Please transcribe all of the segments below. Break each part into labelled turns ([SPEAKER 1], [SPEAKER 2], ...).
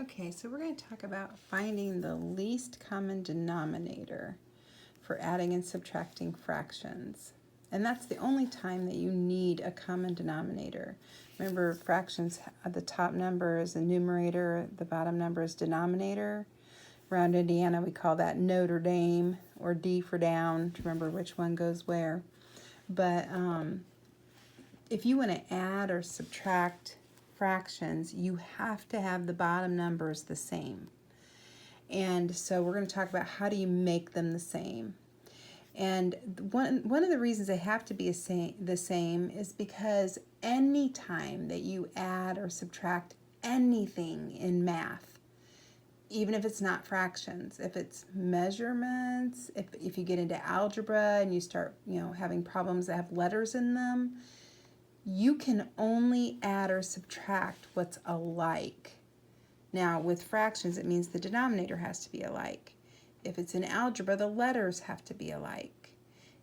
[SPEAKER 1] Okay, so we're going to talk about finding the least common denominator for adding and subtracting fractions. And that's the only time that you need a common denominator. Remember, fractions, the top number is the numerator, the bottom number is denominator. Around Indiana, we call that Notre Dame, or D for down, to remember which one goes where. But if you want to add or subtract fractions, you have to have the bottom numbers the same. And so we're going to talk about how do you make them the same. And one of the reasons they have to be the same is because any time that you add or subtract anything in math, even if it's not fractions, if it's measurements, if you get into algebra and you start, having problems that have letters in them, you can only add or subtract what's alike. Now, with fractions, it means the denominator has to be alike. If it's in algebra, the letters have to be alike.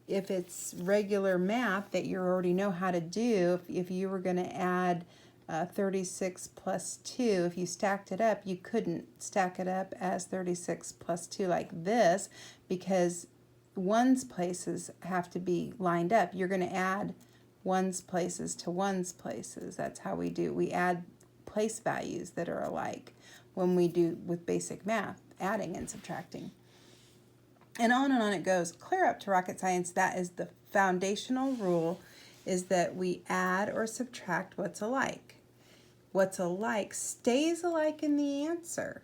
[SPEAKER 1] If it's regular math that you already know how to do, if you were going to add 36 plus 2, if you stacked it up, you couldn't stack it up as 36 plus 2 like this, because ones places have to be lined up. You're going to add ones places to ones places. That's how we do. We add place values that are alike when we do with basic math, adding and subtracting. And on it goes. Clear up to rocket science, that is the foundational rule, is that we add or subtract what's alike. What's alike stays alike in the answer.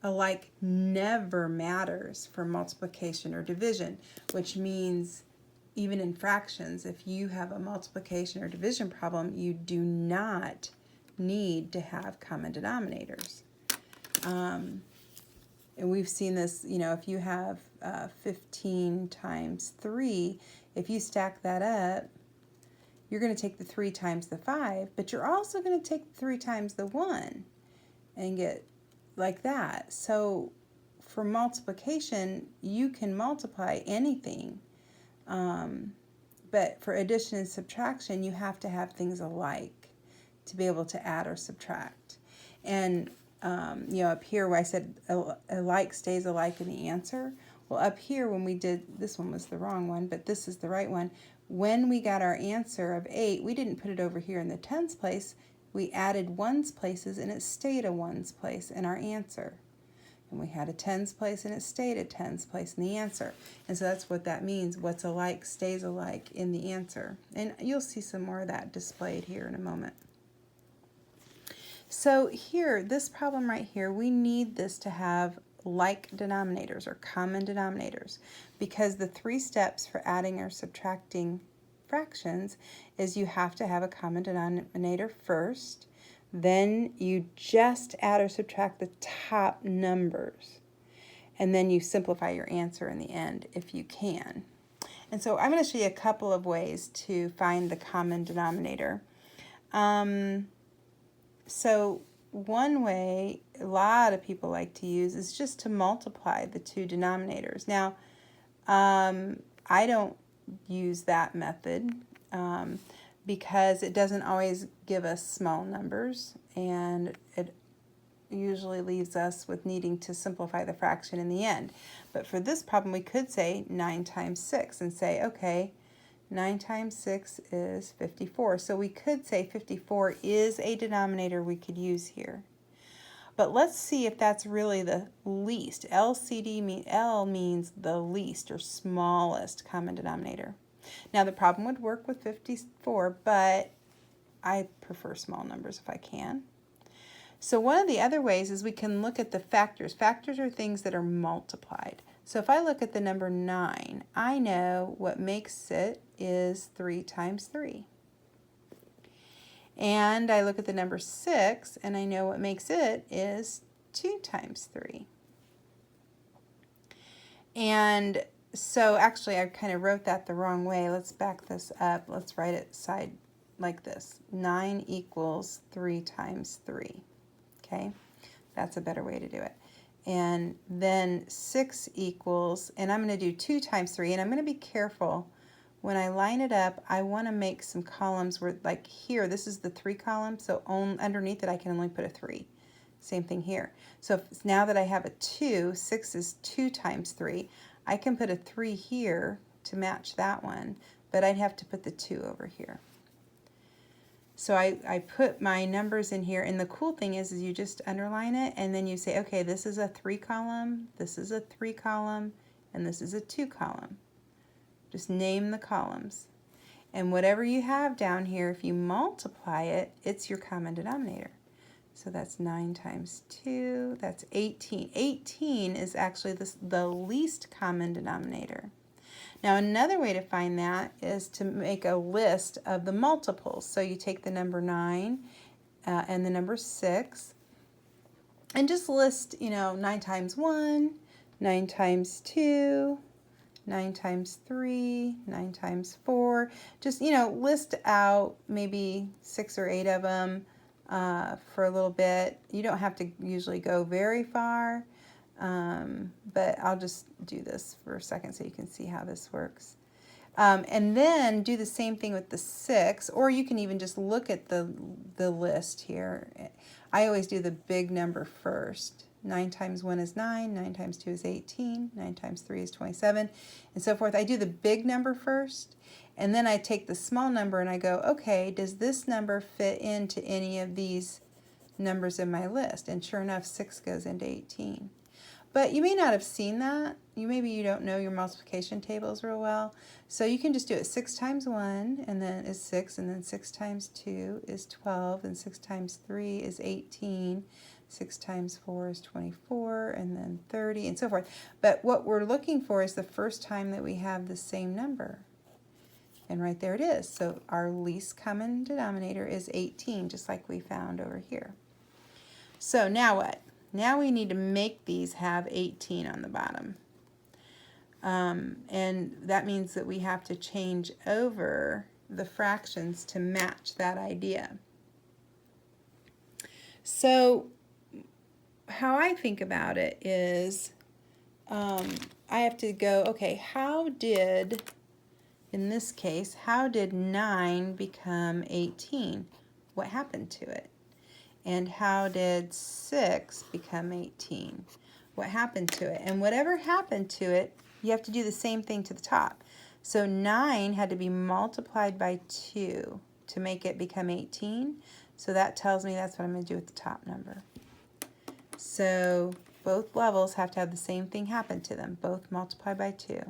[SPEAKER 1] Alike never matters for multiplication or division, which means even in fractions, if you have a multiplication or division problem, you do not need to have common denominators. And we've seen this, if you have 15 times 3, if you stack that up, you're going to take the 3 times the 5, but you're also going to take 3 times the 1 and get like that. So for multiplication, you can multiply anything. But for addition and subtraction, you have to have things alike to be able to add or subtract. And, up here where I said alike stays alike in the answer, well, up here when we did, this one was the wrong one, but this is the right one. When we got our answer of 8, we didn't put it over here in the tens place. We added ones places, and it stayed a ones place in our answer. And we had a tens place, and it stayed a tens place in the answer. And so that's what that means. What's alike stays alike in the answer. And you'll see some more of that displayed here in a moment. So here, this problem right here, we need this to have like denominators or common denominators, because the 3 steps for adding or subtracting fractions is you have to have a common denominator first. Then you just add or subtract the top numbers. And then you simplify your answer in the end if you can. And so I'm going to show you a couple of ways to find the common denominator. So one way a lot of people like to use is just to multiply the 2 denominators. Now, I don't use that method because it doesn't always give us small numbers, and it usually leaves us with needing to simplify the fraction in the end. But for this problem, we could say 9 times 6 and say, okay, 9 times 6 is 54. So we could say 54 is a denominator we could use here. But let's see if that's really the least. L means the least or smallest common denominator. Now the problem would work with 54, but I prefer small numbers if I can. So one of the other ways is we can look at the factors. Factors are things that are multiplied. So if I look at the number 9, I know what makes it is 3 times 3. And I look at the number 6, and I know what makes it is 2 times 3. And so actually I kind of wrote that the wrong way. Let's back this up. Let's write it side like this. 9 equals 3 times 3. Okay, that's a better way to do it. And then 6 equals, and I'm going to do 2 times 3, and I'm going to be careful when I line it up, I want to make some columns where, like here, this is the 3 column, so underneath it I can only put a 3. Same thing here. So now that I have a 2, 6 is 2 times 3, I can put a 3 here to match that one, but I'd have to put the 2 over here. So I put my numbers in here, and the cool thing is you just underline it, and then you say, okay, this is a 3 column, this is a 3 column, and this is a 2 column. Just name the columns. And whatever you have down here, if you multiply it, it's your common denominator. So that's 9 times 2, that's 18. 18 is actually the least common denominator. Now another way to find that is to make a list of the multiples. So you take the number 9 and the number 6 and just list, 9 times 1, 9 times 2, 9 times 3, 9 times 4. Just, list out maybe 6 or 8 of them for a little bit. You don't have to usually go very far. But I'll just do this for a second so you can see how this works. And then do the same thing with the 6, or you can even just look at the list here. I always do the big number first. 9 times 1 is 9, 9 times 2 is 18, 9 times 3 is 27, and so forth. I do the big number first, and then I take the small number and I go, okay, does this number fit into any of these numbers in my list? And sure enough, 6 goes into 18. But you may not have seen that. Maybe you don't know your multiplication tables real well. So you can just do it 6 times 1, and then is 6, and then 6 times 2 is 12, and 6 times 3 is 18, 6 times 4 is 24, and then 30, and so forth. But what we're looking for is the first time that we have the same number. And right there it is. So our least common denominator is 18, just like we found over here. So now what? Now we need to make these have 18 on the bottom. And that means that we have to change over the fractions to match that idea. So how I think about it is I have to go, okay, in this case, how did 9 become 18? What happened to it? And how did 6 become 18? What happened to it? And whatever happened to it, you have to do the same thing to the top. So 9 had to be multiplied by 2 to make it become 18. So that tells me that's what I'm going to do with the top number. So both levels have to have the same thing happen to them, both multiplied by 2.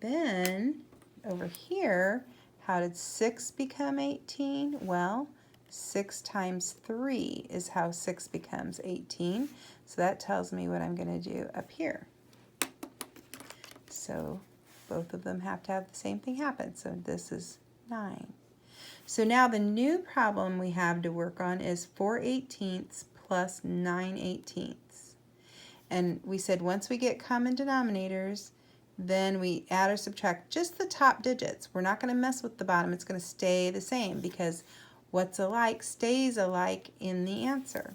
[SPEAKER 1] Then over here, how did 6 become 18? Well, 6 times 3 is how 6 becomes 18. So that tells me what I'm going to do up here. So both of them have to have the same thing happen. So this is 9. So now the new problem we have to work on is 4/18 plus 9/18. And we said once we get common denominators, then we add or subtract just the top digits. We're not going to mess with the bottom. It's going to stay the same because what's alike stays alike in the answer.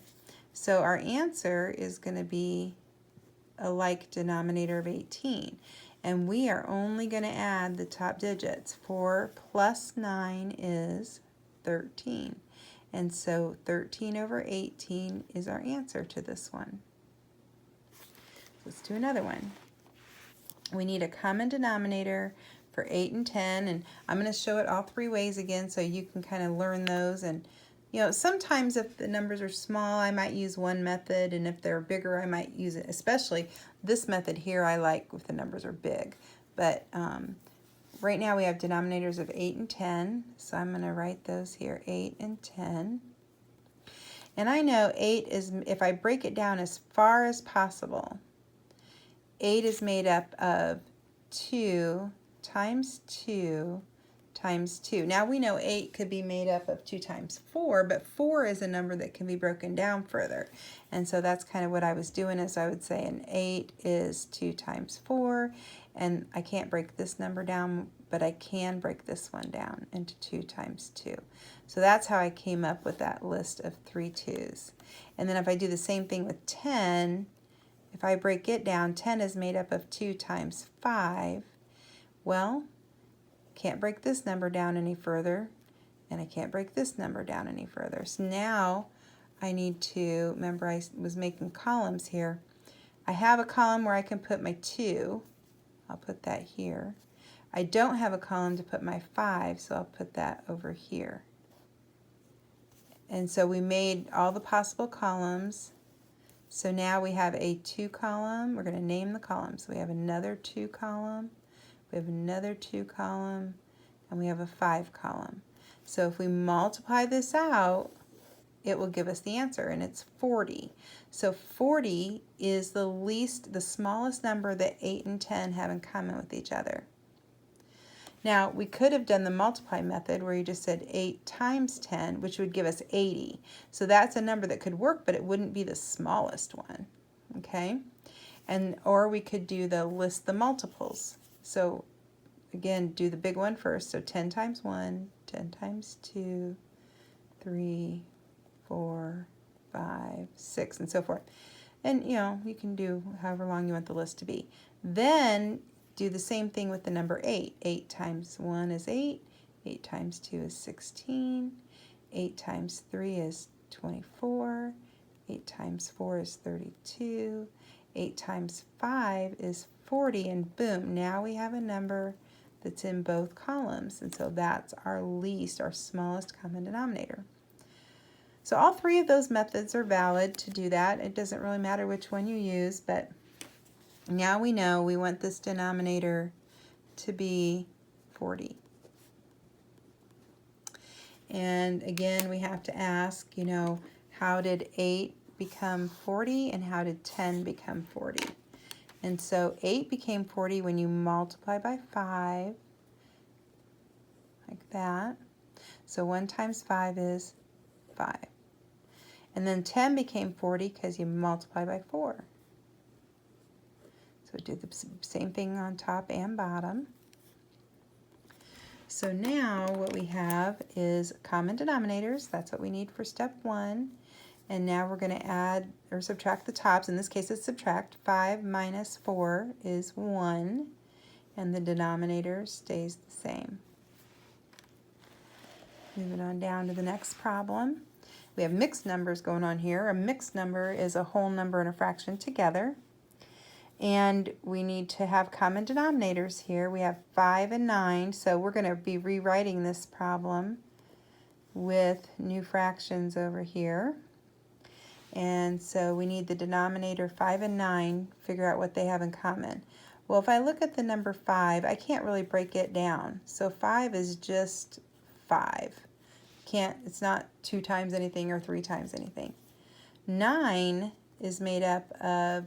[SPEAKER 1] So our answer is going to be a like denominator of 18. And we are only going to add the top digits. 4 plus 9 is 13. And so 13 over 18 is our answer to this one. Let's do another one. We need a common denominator for 8 and 10, and I'm going to show it all 3 ways again so you can kind of learn those. And sometimes if the numbers are small, I might use one method, and if they're bigger, I might use it. Especially this method here I like if the numbers are big. But right now we have denominators of 8 and 10, so I'm going to write those here, 8 and 10. And I know 8 is, if I break it down as far as possible, 8 is made up of 2 times 2 times 2. Now we know 8 could be made up of 2 times 4, but 4 is a number that can be broken down further. And so that's kind of what I was doing, is I would say an 8 is 2 times 4, and I can't break this number down, but I can break this one down into 2 times 2. So that's how I came up with that list of 3 2's. And then if I do the same thing with 10, if I break it down, 10 is made up of 2 times 5, Well, can't break this number down any further, and I can't break this number down any further. So now I need to, remember I was making columns here. I have a column where I can put my 2. I'll put that here. I don't have a column to put my 5, so I'll put that over here. And so we made all the possible columns. So now we have a 2 column. We're going to name the columns. So we have another 2 column, we have another 2 column, and we have a 5 column. So if we multiply this out, it will give us the answer, and it's 40. So 40 is the smallest number that 8 and 10 have in common with each other. Now, we could have done the multiply method where you just said 8 times 10, which would give us 80. So that's a number that could work, but it wouldn't be the smallest one, okay? Or we could do the list the multiples. So again, do the big one first. So 10 times 1, 10 times 2, 3, 4, 5, 6, and so forth. And you can do however long you want the list to be. Then do the same thing with the number 8. 8 times 1 is 8. 8 times 2 is 16. 8 times 3 is 24. 8 times 4 is 32. 8 times 5 is 40. And boom, now we have a number that's in both columns. And so that's our smallest common denominator. So all 3 of those methods are valid to do that. It doesn't really matter which one you use, but now we know we want this denominator to be 40. And again, we have to ask, how did 8 become 40 and how did 10 become 40? And so 8 became 40 when you multiply by 5, like that. So 1 times 5 is 5. And then 10 became 40 because you multiply by 4. So do the same thing on top and bottom. So now what we have is common denominators. That's what we need for step 1. And now we're going to add or subtract the tops. In this case, it's subtract. 5 minus 4 is 1. And the denominator stays the same. Moving on down to the next problem. We have mixed numbers going on here. A mixed number is a whole number and a fraction together. And we need to have common denominators here. We have 5 and 9, so we're going to be rewriting this problem with new fractions over here. And so we need the denominator 5 and 9, figure out what they have in common. Well, if I look at the number 5, I can't really break it down. So 5 is just 5. It's not 2 times anything or 3 times anything. 9 is made up of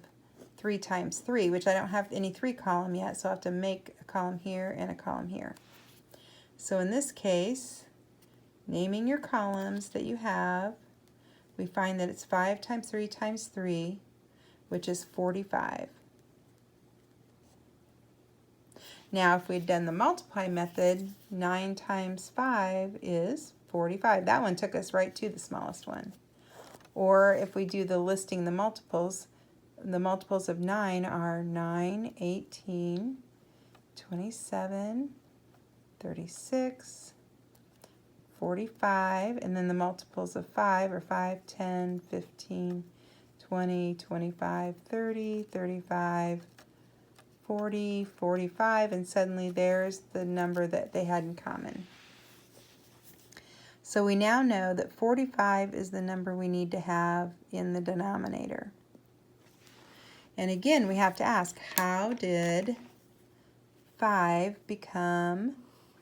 [SPEAKER 1] 3 times 3, which I don't have any 3 column yet, so I'll have to make a column here and a column here. So in this case, naming your columns that you have, we find that it's 5 times 3 times 3, which is 45. Now if we'd done the multiply method, 9 times 5 is 45. That one took us right to the smallest one. Or if we do the listing the multiples of 9 are 9, 18, 27, 36, 45, and then the multiples of 5 are 5, 10, 15, 20, 25, 30, 35, 40, 45, and suddenly there's the number that they had in common. So we now know that 45 is the number we need to have in the denominator. And again, we have to ask, how did 5 become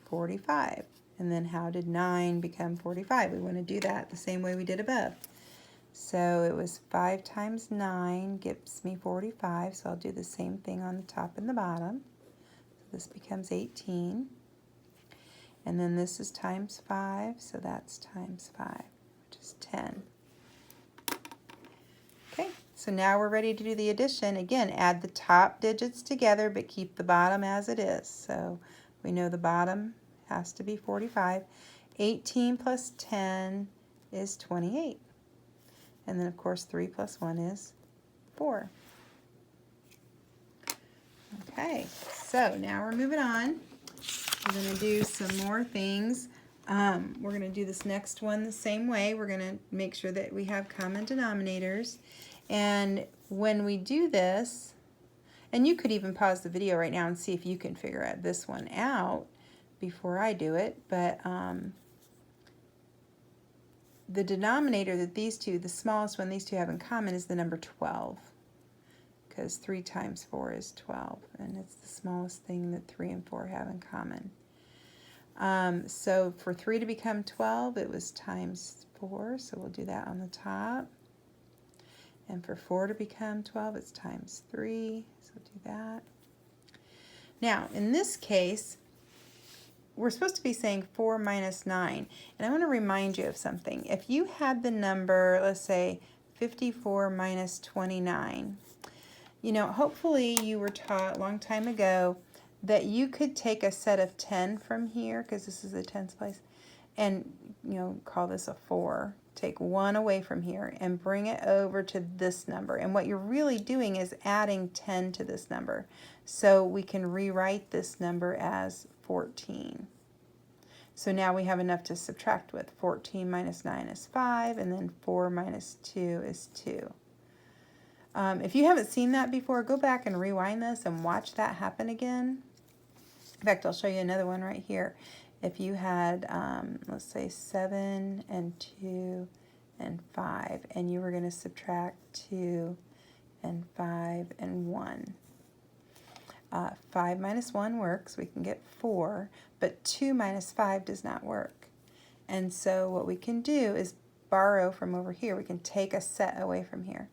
[SPEAKER 1] 45? And then how did 9 become 45? We want to do that the same way we did above. So it was 5 times 9 gives me 45, so I'll do the same thing on the top and the bottom. So this becomes 18. And then this is times 5, so that's times 5, which is 10. Okay, so now we're ready to do the addition. Again, add the top digits together, but keep the bottom as it is. So we know the bottom has to be 45. 18 plus 10 is 28. And then, of course, 3 plus 1 is 4. Okay, so now we're moving on. We're going to do some more things. We're going to do this next one the same way. We're going to make sure that we have common denominators. And when we do this, and you could even pause the video right now and see if you can figure out this one out before I do it, but the denominator that these two, the smallest one these two have in common is the number 12, because 3 times 4 is 12, and it's the smallest thing that 3 and 4 have in common. So for 3 to become 12, it was times 4, so we'll do that on the top. And for 4 to become 12, it's times 3, so we'll do that. Now, in this case, we're supposed to be saying 4 minus 9. And I want to remind you of something. If you had the number, let's say 54 minus 29, you know, hopefully you were taught a long time ago that you could take a set of 10 from here, because this is the tens place, and, you know, call this a 4. Take 1 away from here and bring it over to this number. And what you're really doing is adding 10 to this number. So we can rewrite this number as 14. So now we have enough to subtract with. 14 minus 9 is 5, and then 4 minus 2 is 2. If you haven't seen that before, go back and rewind this and watch that happen again. In fact, I'll show you another one right here. If you had, let's say 7 and 2 and 5, and you were going to subtract 2 and 5 and 1. 5 minus 1 works, we can get 4, but 2 minus 5 does not work. And so what we can do is borrow from over here. We can take a set away from here.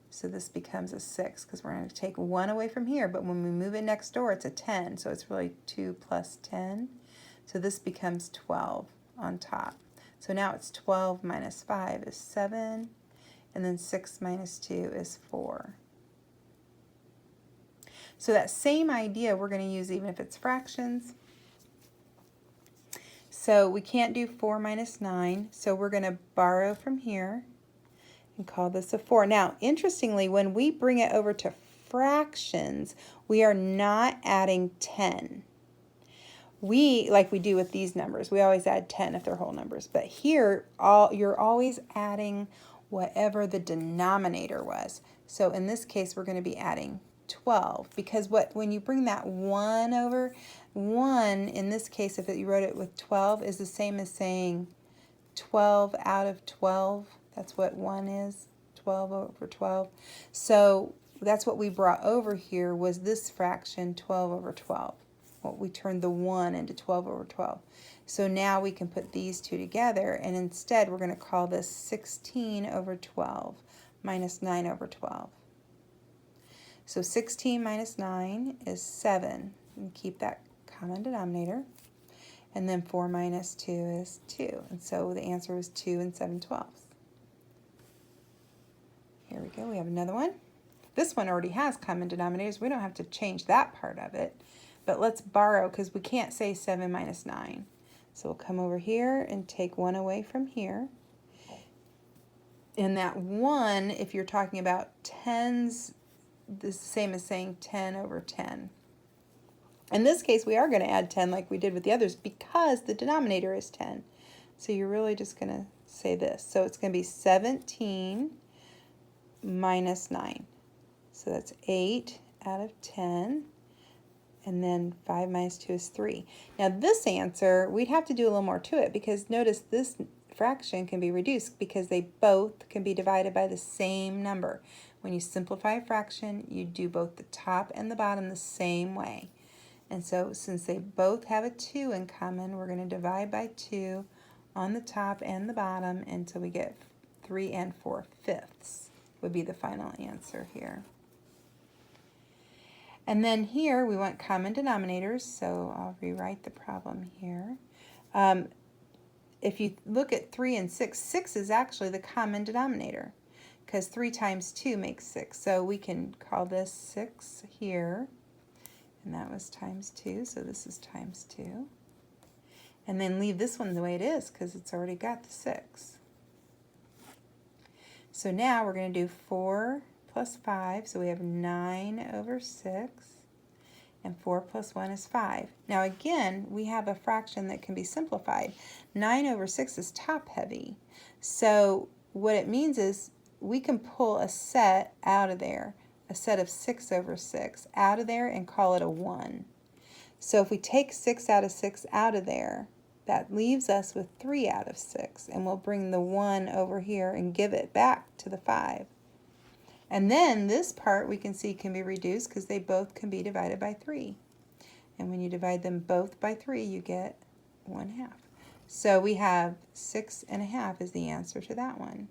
[SPEAKER 1] So this becomes a 6, because we're going to take 1 away from here, but when we move it next door, it's a 10, so it's really 2 plus 10. So this becomes 12 on top. So now it's 12 minus 5 is 7, and then 6 minus 2 is 4. So that same idea we're going to use even if it's fractions. So we can't do 4 minus 9, so we're going to borrow from here and call this a 4. Now, interestingly, when we bring it over to fractions, we are not adding 10. Like we do with these numbers, we always add 10 if they're whole numbers. But here, you're always adding whatever the denominator was. So in this case, we're going to be adding 12, because when you bring that 1 over, 1 in this case, if you wrote it with 12, is the same as saying 12 out of 12. That's what 1 is, 12 over 12. So that's what we brought over here, was this fraction, 12 over 12. Well, we turned the 1 into 12 over 12. So now we can put these two together, and instead we're going to call this 16 over 12 minus 9 over 12. So 16 minus 9 is 7. And keep that common denominator. And then 4 minus 2 is 2. And so the answer was 2 and 7/12. Here we go. We have another one. This one already has common denominators. We don't have to change that part of it. But let's borrow, because we can't say 7 minus 9. So we'll come over here and take 1 away from here. And that 1, if you're talking about tens, this is the same as saying 10 over 10. In this case, we are going to add 10 like we did with the others, because the denominator is 10. So you're really just going to say this. So it's going to be 17 minus 9. So that's 8 out of 10. And then 5 minus 2 is 3. Now this answer, we'd have to do a little more to it, because notice this fraction can be reduced because they both can be divided by the same number. When you simplify a fraction, you do both the top and the bottom the same way. And so since they both have a 2 in common, we're going to divide by 2 on the top and the bottom until we get 3 and 4/5 would be the final answer here. And then here we want common denominators, so I'll rewrite the problem here. If you look at 3 and 6, 6 is actually the common denominator, because 3 times 2 makes 6. So we can call this 6 here, and that was times 2, so this is times 2. And then leave this one the way it is, because it's already got the 6. So now we're going to do 4 plus 5, so we have 9 over 6. and 4 plus 1 is 5. Now again, we have a fraction that can be simplified. 9 over 6 is top heavy. So what it means is we can pull a set out of there, a set of 6 over 6 out of there and call it a 1. So if we take 6 out of 6 out of there, that leaves us with 3 out of 6, and we'll bring the 1 over here and give it back to the 5. And then this part we can see can be reduced because they both can be divided by 3. And when you divide them both by 3, you get 1/2. So we have 6 1/2 is the answer to that one.